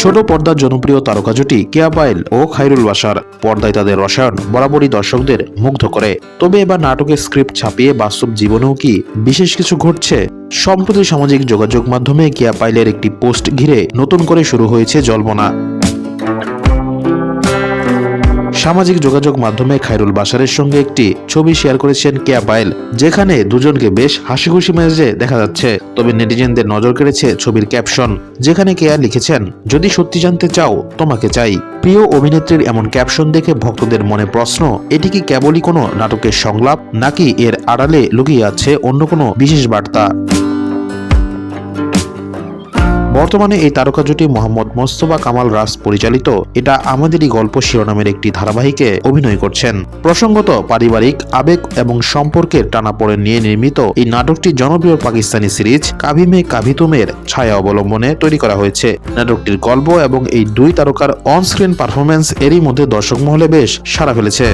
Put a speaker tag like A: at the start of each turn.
A: ছোট পর্দার জনপ্রিয় তারকা জুটি কেয়া পায়েল ও খায়রুল বাশার। পর্দায় তাদের রসায়ন বরাবরই দর্শকদের মুগ্ধ করে। তবে এবার নাটকের স্ক্রিপ্ট ছাপিয়ে বাস্তব জীবনেও কি বিশেষ কিছু ঘটছে? সম্প্রতি সামাজিক যোগাযোগ মাধ্যমে কেয়া পায়েলের একটি পোস্ট ঘিরে নতুন করে শুরু হয়েছে জল্পনা। সামাজিক যোগাযোগ মাধ্যমে খায়রুল বাশারের সঙ্গে একটি ছবি শেয়ার করেছেন কেয়া পায়েল, যেখানে দুজনকে বেশ হাসিখুশি মেজাজে দেখা যাচ্ছে। তবে নেটিজেনদের নজর কেড়েছে ছবির ক্যাপশন, যেখানে কেয়া লিখেছেন, যদি সত্যি জানতে চাও তোমাকে চাই। প্রিয় অভিনেত্রীর এমন ক্যাপশন দেখে ভক্তদের মনে প্রশ্ন, এটি কি কেবলই কোনো নাটকের সংলাপ, নাকি এর আড়ালে লুকিয়ে আছে অন্য কোনো বিশেষ বার্তা? বর্তমানে এই তারকা জুটি মোহাম্মদ মোস্তফা কামাল রাজ পরিচালিত এটা আমাদেরই গল্প শিরোনামের একটি ধারাবাহিকে অভিনয় করছেন। প্রসঙ্গত, পারিবারিক আবেগ এবং সম্পর্কের টানাপোড়েন নিয়ে নির্মিত এই নাটকটি জনপ্রিয় পাকিস্তানি সিরিজ কাভি মে কাভি তুমের ছায়া অবলম্বনে তৈরি করা হয়েছে। নাটকটির গল্প এবং এই দুই তারকার অন স্ক্রিন পারফরমেন্স এরই মধ্যে দর্শক মহলে বেশ সাড়া ফেলেছে।